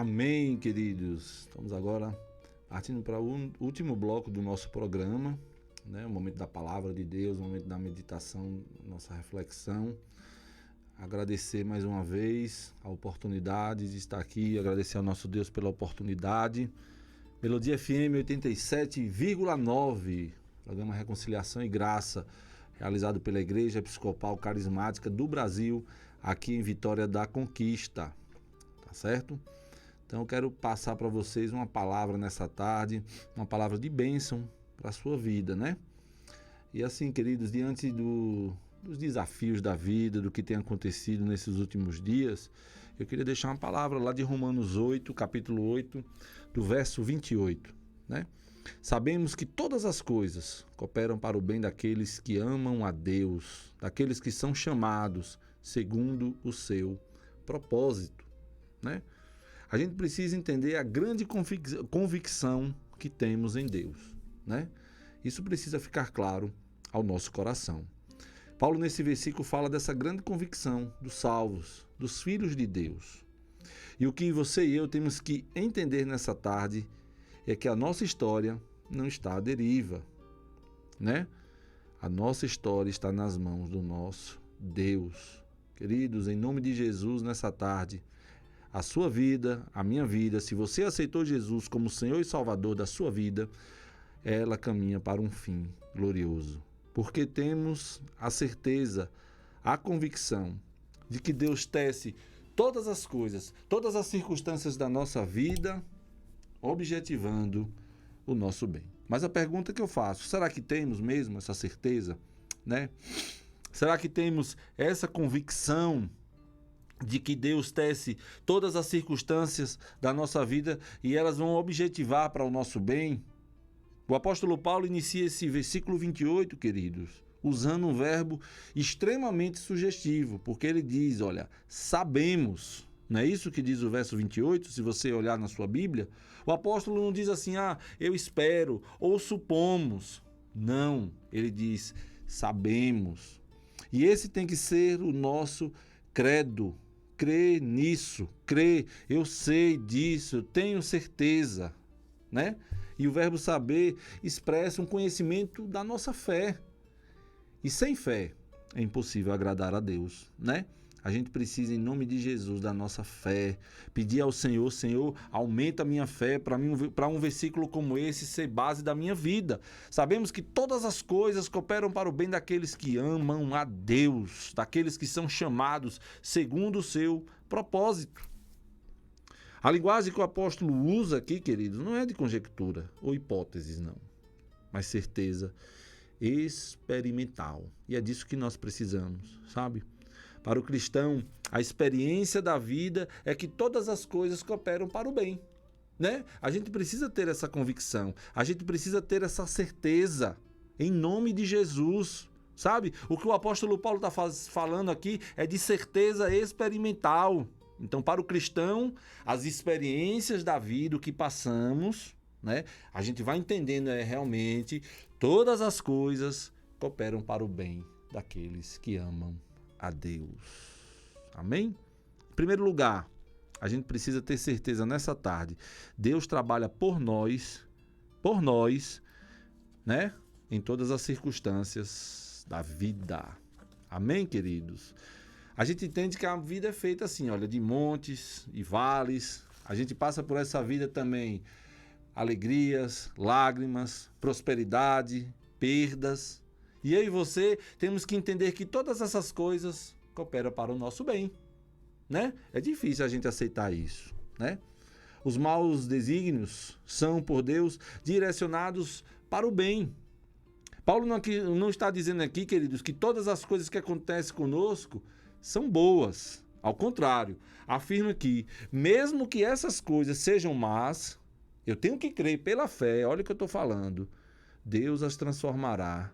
Amém, queridos. Estamos agora partindo para o último bloco do nosso programa, né? O momento da palavra de Deus, o momento da meditação, nossa reflexão. Agradecer mais uma vez a oportunidade de estar aqui, agradecer ao nosso Deus pela oportunidade. Melodia FM 87,9, programa Reconciliação e Graça, realizado pela Igreja Episcopal Carismática do Brasil, aqui em Vitória da Conquista, tá certo? Então eu quero passar para vocês uma palavra nessa tarde, uma palavra de bênção para a sua vida, né? E assim, queridos, diante dos desafios da vida, do que tem acontecido nesses últimos dias, eu queria deixar uma palavra lá de Romanos 8, capítulo 8, do verso 28, né? Sabemos que todas as coisas cooperam para o bem daqueles que amam a Deus, daqueles que são chamados segundo o seu propósito, né? A gente precisa entender a grande convicção que temos em Deus, né? Isso precisa ficar claro ao nosso coração. Paulo, nesse versículo, fala dessa grande convicção dos salvos, dos filhos de Deus. E o que você e eu temos que entender nessa tarde é que a nossa história não está à deriva, né? A nossa história está nas mãos do nosso Deus. Queridos, em nome de Jesus, nessa tarde, a sua vida, a minha vida, se você aceitou Jesus como Senhor e Salvador da sua vida, ela caminha para um fim glorioso. Porque temos a certeza, a convicção de que Deus tece todas as coisas, todas as circunstâncias da nossa vida, objetivando o nosso bem. Mas a pergunta que eu faço, será que temos mesmo essa certeza, né? Será que temos essa convicção de que Deus tece todas as circunstâncias da nossa vida e elas vão objetivar para o nosso bem? O apóstolo Paulo inicia esse versículo 28, queridos, usando um verbo extremamente sugestivo, porque ele diz, olha, sabemos, não é isso que diz o verso 28, se você olhar na sua Bíblia? O apóstolo não diz assim, eu espero, ou supomos. Não, ele diz, sabemos. E esse tem que ser o nosso credo. Crê nisso, crê, eu sei disso, eu tenho certeza, né? E o verbo saber expressa um conhecimento da nossa fé. E sem fé é impossível agradar a Deus, né? A gente precisa, em nome de Jesus, da nossa fé, pedir ao Senhor, Senhor, aumenta a minha fé para um versículo como esse ser base da minha vida. Sabemos que todas as coisas cooperam para o bem daqueles que amam a Deus, daqueles que são chamados segundo o seu propósito. A linguagem que o apóstolo usa aqui, queridos, não é de conjectura ou hipóteses, não, mas certeza experimental. E é disso que nós precisamos, sabe? Para o cristão, a experiência da vida é que todas as coisas cooperam para o bem, né? A gente precisa ter essa convicção, a gente precisa ter essa certeza, em nome de Jesus, sabe? O que o apóstolo Paulo está falando aqui é de certeza experimental. Então, para o cristão, as experiências da vida, o que passamos, né? A gente vai entendendo realmente todas as coisas cooperam para o bem daqueles que amam a Deus. Amém? Em primeiro lugar, a gente precisa ter certeza nessa tarde. Deus trabalha por nós, né? Em todas as circunstâncias da vida. Amém, queridos? A gente entende que a vida é feita assim, olha, de montes e vales. A gente passa por essa vida também alegrias, lágrimas, prosperidade, perdas. E eu e você temos que entender que todas essas coisas cooperam para o nosso bem, né? É difícil a gente aceitar isso, né? Os maus desígnios são, por Deus, direcionados para o bem. Paulo não está dizendo aqui, queridos, que todas as coisas que acontecem conosco são boas. Ao contrário, afirma que, mesmo que essas coisas sejam más, eu tenho que crer pela fé, olha o que eu estou falando, Deus as transformará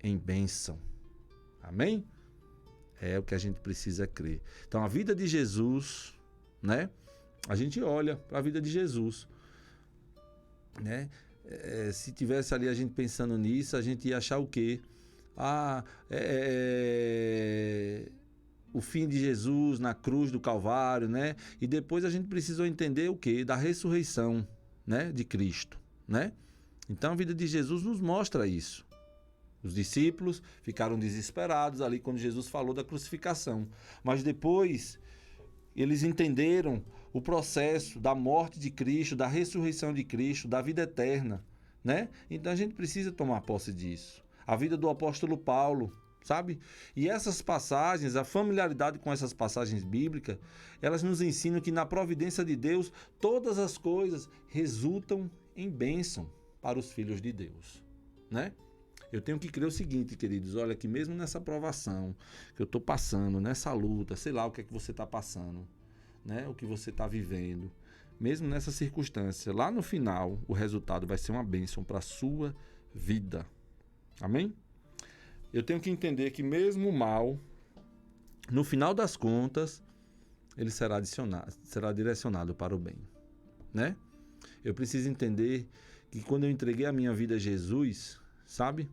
em bênção. Amém? É o que a gente precisa crer. Então, a vida de Jesus, né? A gente olha para a vida de Jesus, né? Se tivesse ali a gente pensando nisso, a gente ia achar o quê? o fim de Jesus na cruz do Calvário, né? E depois a gente precisou entender o quê? Da ressurreição, né? De Cristo, né? Então a vida de Jesus nos mostra isso. Os discípulos ficaram desesperados ali quando Jesus falou da crucificação. Mas depois eles entenderam o processo da morte de Cristo, da ressurreição de Cristo, da vida eterna, né? Então a gente precisa tomar posse disso. A vida do apóstolo Paulo, sabe? E essas passagens, a familiaridade com essas passagens bíblicas, elas nos ensinam que na providência de Deus, todas as coisas resultam em bênção para os filhos de Deus, né? Eu tenho que crer o seguinte, queridos, olha, que mesmo nessa provação que eu estou passando, nessa luta, sei lá o que é que você está passando, né? O que você está vivendo, mesmo nessa circunstância, lá no final, o resultado vai ser uma bênção para a sua vida. Amém? Eu tenho que entender que mesmo o mal, no final das contas, ele será direcionado para o bem, né? Eu preciso entender que quando eu entreguei a minha vida a Jesus, sabe?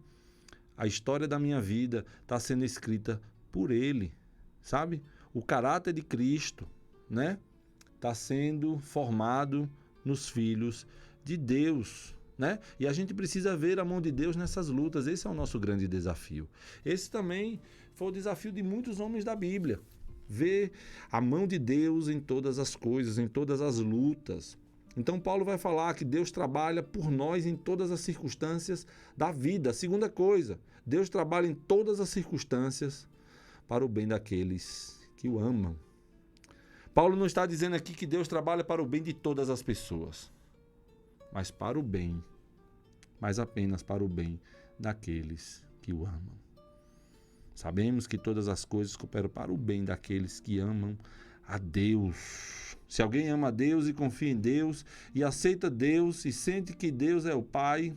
A história da minha vida está sendo escrita por Ele, sabe? O caráter de Cristo, né? Está sendo formado nos filhos de Deus, né? E a gente precisa ver a mão de Deus nessas lutas. Esse é o nosso grande desafio. Esse também foi o desafio de muitos homens da Bíblia. Ver a mão de Deus em todas as coisas, em todas as lutas. Então Paulo vai falar que Deus trabalha por nós em todas as circunstâncias da vida. A segunda coisa, Deus trabalha em todas as circunstâncias para o bem daqueles que o amam. Paulo não está dizendo aqui que Deus trabalha para o bem de todas as pessoas, mas para o bem, mas apenas para o bem daqueles que o amam. Sabemos que todas as coisas cooperam para o bem daqueles que amam a Deus. Se alguém ama a Deus e confia em Deus e aceita Deus e sente que Deus é o Pai,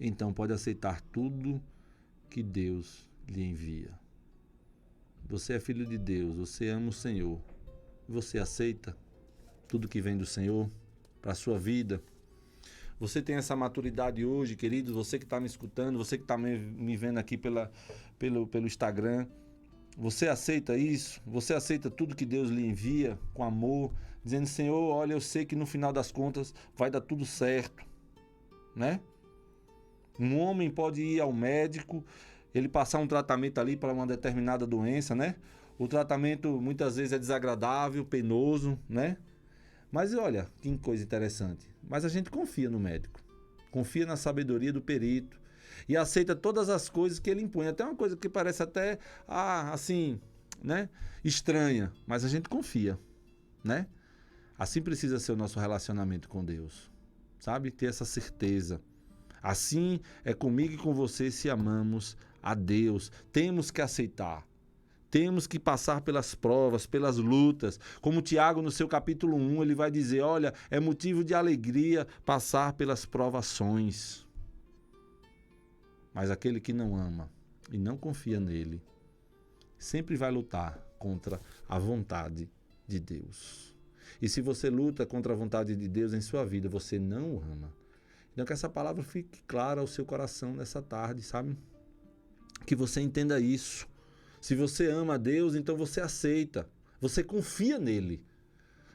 então pode aceitar tudo que Deus lhe envia. Você é filho de Deus, você ama o Senhor. Você aceita tudo que vem do Senhor para a sua vida? Você tem essa maturidade hoje, queridos? Você que está me escutando, você que está me vendo aqui pelo Instagram, você aceita isso? Você aceita tudo que Deus lhe envia com amor, dizendo, Senhor, olha, eu sei que no final das contas vai dar tudo certo, né? Um homem pode ir ao médico, ele passar um tratamento ali para uma determinada doença, né? O tratamento muitas vezes é desagradável, penoso, né? Mas olha, que coisa interessante. Mas a gente confia no médico, confia na sabedoria do perito e aceita todas as coisas que ele impõe. Até uma coisa que parece até, assim, né? Estranha, mas a gente confia, né? Assim precisa ser o nosso relacionamento com Deus, sabe? Ter essa certeza. Assim é comigo e com você se amamos a Deus. Temos que aceitar. Temos que passar pelas provas, pelas lutas. Como Tiago, no seu capítulo 1, ele vai dizer, olha, é motivo de alegria passar pelas provações. Mas aquele que não ama e não confia nele, sempre vai lutar contra a vontade de Deus. E se você luta contra a vontade de Deus em sua vida, você não o ama. Então que essa palavra fique clara ao seu coração nessa tarde, sabe? Que você entenda isso. Se você ama a Deus, então você aceita. Você confia nele.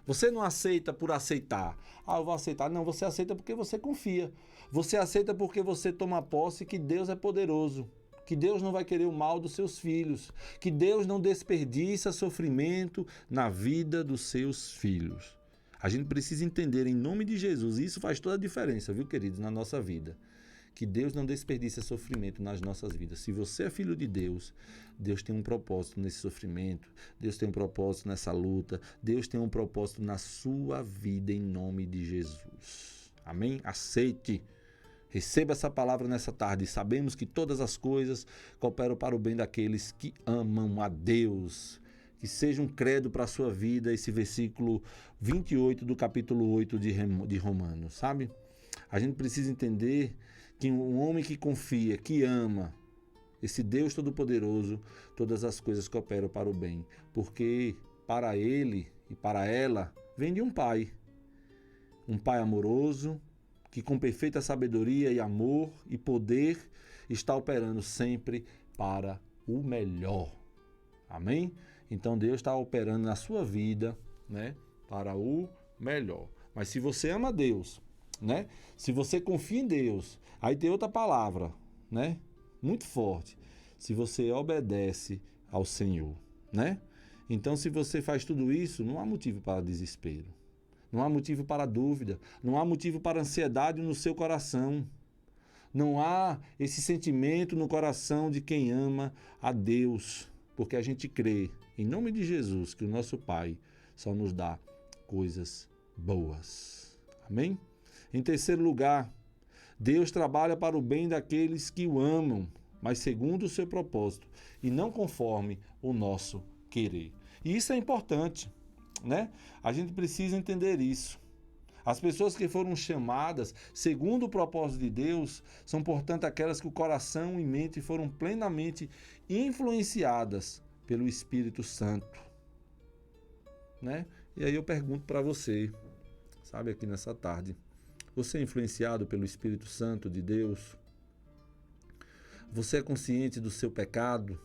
Você não aceita por aceitar. Eu vou aceitar. Não, você aceita porque você confia. Você aceita porque você toma posse que Deus é poderoso. Que Deus não vai querer o mal dos seus filhos. Que Deus não desperdiça sofrimento na vida dos seus filhos. A gente precisa entender em nome de Jesus. E isso faz toda a diferença, viu, queridos, na nossa vida. Que Deus não desperdiça sofrimento nas nossas vidas. Se você é filho de Deus, Deus tem um propósito nesse sofrimento, Deus tem um propósito nessa luta, Deus tem um propósito na sua vida em nome de Jesus. Amém? Aceite, receba essa palavra nessa tarde. Sabemos que todas as coisas cooperam para o bem daqueles que amam a Deus. Que seja um credo para a sua vida esse versículo 28 do capítulo 8 de Romanos, sabe? A gente precisa entender que um homem que confia, que ama esse Deus Todo-Poderoso, todas as coisas cooperam para o bem. Porque para ele e para ela vem de um pai amoroso, que com perfeita sabedoria e amor e poder está operando sempre para o melhor. Amém? Então Deus está operando na sua vida, né, para o melhor. Mas se você ama Deus, né, se você confia em Deus, aí tem outra palavra, né, muito forte. Se você obedece ao Senhor, né? Então, se você faz tudo isso, não há motivo para desespero. Não há motivo para dúvida. Não há motivo para ansiedade no seu coração. Não há esse sentimento no coração de quem ama a Deus. Porque a gente crê, em nome de Jesus, que o nosso Pai só nos dá coisas boas. Amém? Em terceiro lugar, Deus trabalha para o bem daqueles que o amam, mas segundo o seu propósito, e não conforme o nosso querer. E isso é importante, né? A gente precisa entender isso. As pessoas que foram chamadas segundo o propósito de Deus são, portanto, aquelas que o coração e mente foram plenamente influenciadas pelo Espírito Santo, né? E aí eu pergunto para você, sabe, aqui nessa tarde, você é influenciado pelo Espírito Santo de Deus? Você é consciente do seu pecado?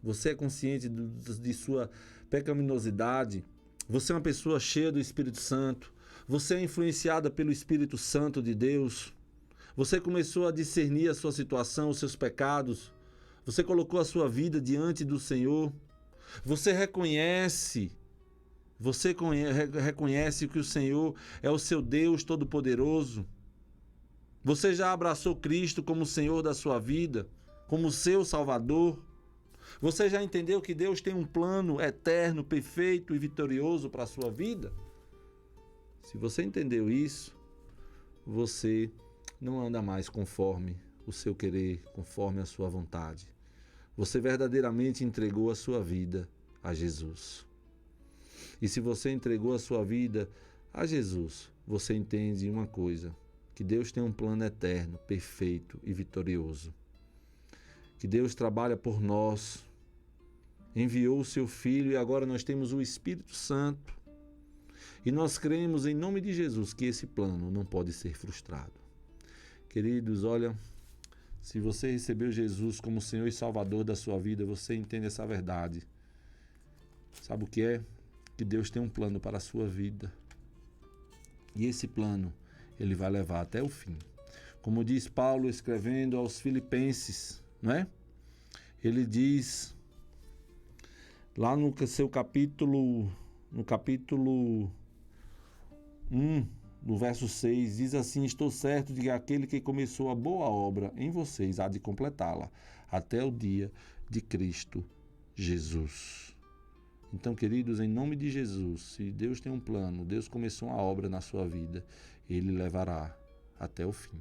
Você é consciente de sua pecaminosidade? Você é uma pessoa cheia do Espírito Santo? Você é influenciada pelo Espírito Santo de Deus? Você começou a discernir a sua situação, os seus pecados? Você colocou a sua vida diante do Senhor? Você reconhece que o Senhor é o seu Deus Todo-Poderoso? Você já abraçou Cristo como o Senhor da sua vida, como o seu Salvador? Você já entendeu que Deus tem um plano eterno, perfeito e vitorioso para a sua vida? Se você entendeu isso, você não anda mais conforme o seu querer, conforme a sua vontade. Você verdadeiramente entregou a sua vida a Jesus. E se você entregou a sua vida a Jesus, você entende uma coisa, que Deus tem um plano eterno, perfeito e vitorioso. Que Deus trabalha por nós, enviou o seu Filho e agora nós temos o Espírito Santo. E nós cremos em nome de Jesus que esse plano não pode ser frustrado. Queridos, olha, se você recebeu Jesus como Senhor e Salvador da sua vida, você entende essa verdade. Sabe o que é? Que Deus tem um plano para a sua vida. E esse plano, ele vai levar até o fim. Como diz Paulo escrevendo aos Filipenses, não é? Ele diz lá no seu capítulo 1, no verso 6, diz assim: estou certo de que aquele que começou a boa obra em vocês há de completá-la até o dia de Cristo Jesus. Então, queridos, em nome de Jesus, se Deus tem um plano, Deus começou uma obra na sua vida, Ele levará até o fim.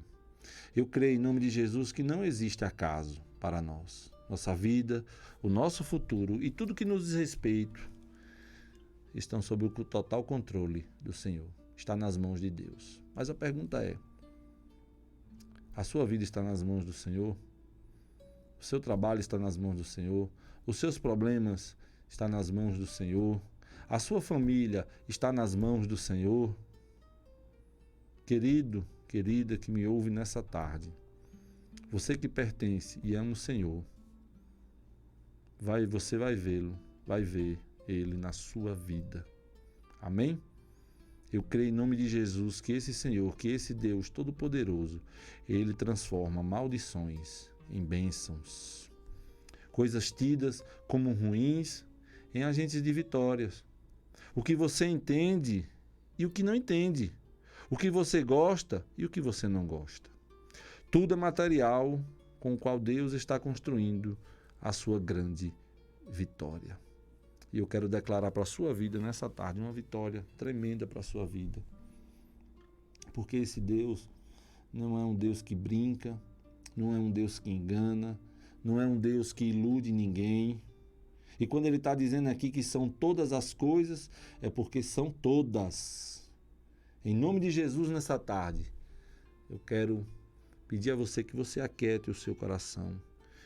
Eu creio em nome de Jesus que não existe acaso para nós. Nossa vida, o nosso futuro e tudo que nos diz respeito estão sob o total controle do Senhor. Está nas mãos de Deus. Mas a pergunta é: a sua vida está nas mãos do Senhor? O seu trabalho está nas mãos do Senhor? Os seus problemas estão nas mãos do Senhor? A sua família está nas mãos do Senhor? Querido, querida que me ouve nessa tarde, você que pertence e ama o Senhor, você vai vê-lo, vai ver Ele na sua vida. Amém? Eu creio em nome de Jesus que esse Senhor, que esse Deus Todo-Poderoso, Ele transforma maldições em bênçãos. Coisas tidas como ruins em agentes de vitórias. O que você entende e o que não entende. O que você gosta e o que você não gosta. Tudo é material com o qual Deus está construindo a sua grande vitória. E eu quero declarar para a sua vida nessa tarde uma vitória tremenda para a sua vida. Porque esse Deus não é um Deus que brinca, não é um Deus que engana, não é um Deus que ilude ninguém. E quando Ele está dizendo aqui que são todas as coisas, é porque são todas. Em nome de Jesus, nessa tarde, eu quero pedir a você que você aquiete o seu coração,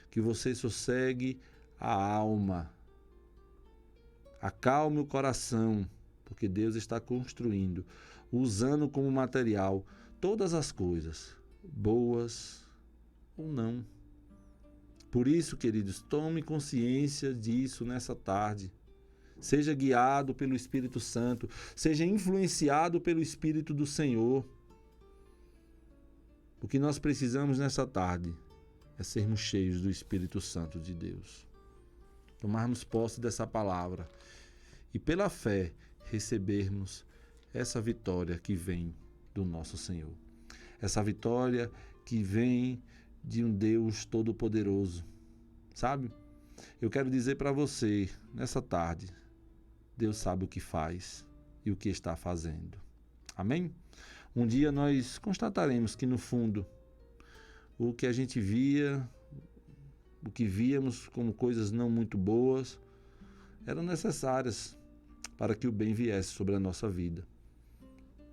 que você sossegue a alma, acalme o coração, porque Deus está construindo, usando como material todas as coisas, boas ou não. Por isso, queridos, tome consciência disso nessa tarde. Seja guiado pelo Espírito Santo, seja influenciado pelo Espírito do Senhor. O que nós precisamos nessa tarde é sermos cheios do Espírito Santo de Deus. Tomarmos posse dessa palavra e, pela fé, recebermos essa vitória que vem do nosso Senhor. Essa vitória que vem de um Deus Todo-Poderoso. Sabe? Eu quero dizer para você, nessa tarde, Deus sabe o que faz e o que está fazendo. Amém? Um dia nós constataremos que, no fundo, o que a gente via, o que víamos como coisas não muito boas, eram necessárias para que o bem viesse sobre a nossa vida.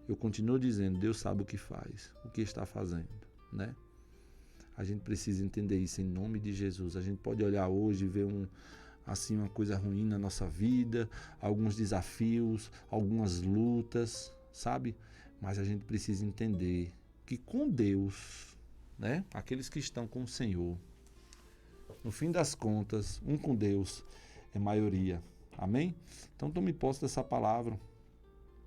Eu continuo dizendo, Deus sabe o que faz, o que está fazendo, né? A gente precisa entender isso em nome de Jesus. A gente pode olhar hoje e ver uma coisa ruim na nossa vida, alguns desafios, algumas lutas, sabe? Mas a gente precisa entender que com Deus, né? Aqueles que estão com o Senhor, no fim das contas, com Deus é maioria. Amém? Então tome posse dessa palavra.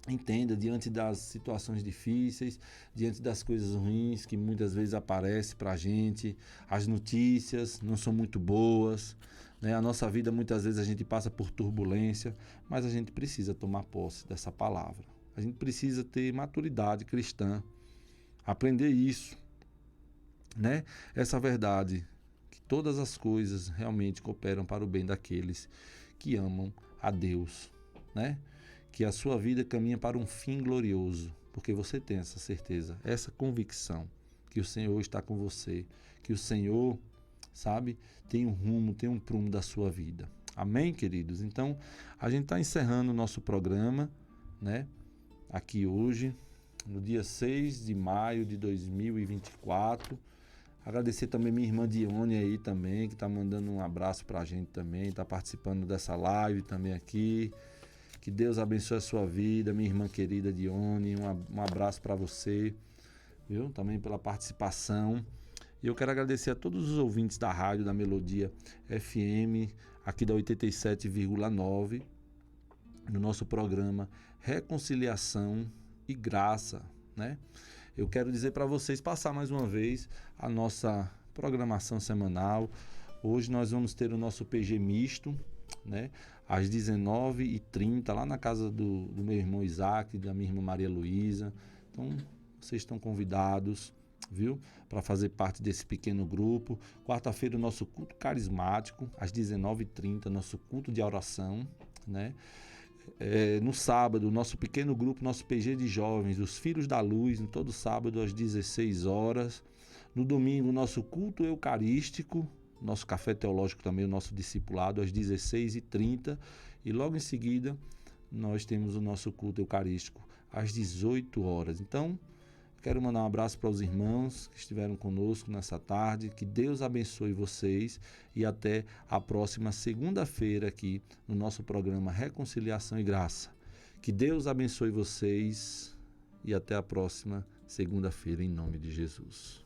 Entenda, diante das situações difíceis, diante das coisas ruins que muitas vezes aparecem para a gente, as notícias não são muito boas, né? A nossa vida muitas vezes a gente passa por turbulência, mas a gente precisa tomar posse dessa palavra. A gente precisa ter maturidade cristã, aprender isso, né? Essa verdade, que todas as coisas realmente cooperam para o bem daqueles que amam a Deus, né? Que a sua vida caminha para um fim glorioso, porque você tem essa certeza, essa convicção, que o Senhor está com você, que o Senhor, sabe, tem um rumo, tem um prumo da sua vida. Amém, queridos? Então, a gente está encerrando o nosso programa, né, aqui hoje, no dia 6 de maio de 2024. Agradecer também minha irmã Dione aí também, que está mandando um abraço para a gente também, está participando dessa live também aqui. Que Deus abençoe a sua vida, minha irmã querida Dione, um abraço para você, viu? Também pela participação. E eu quero agradecer a todos os ouvintes da rádio, da Melodia FM, aqui da 87,9, no nosso programa Reconciliação e Graça, né? Eu quero dizer para vocês, passar mais uma vez a nossa programação semanal. Hoje nós vamos ter o nosso PG misto, né? Às 19h30, lá na casa do meu irmão Isaac, da minha irmã Maria Luísa. Então, vocês estão convidados, viu? Para fazer parte desse pequeno grupo. Quarta-feira, o nosso culto carismático, às 19h30, nosso culto de oração, né? No sábado, o nosso pequeno grupo, nosso PG de jovens, os Filhos da Luz, no todo sábado, às 16 horas. No domingo, o nosso culto eucarístico, nosso café teológico também, o nosso discipulado, às 16h30. E logo em seguida, nós temos o nosso culto eucarístico, às 18 horas. Então, quero mandar um abraço para os irmãos que estiveram conosco nessa tarde. Que Deus abençoe vocês e até a próxima segunda-feira aqui no nosso programa Reconciliação e Graça. Que Deus abençoe vocês e até a próxima segunda-feira em nome de Jesus.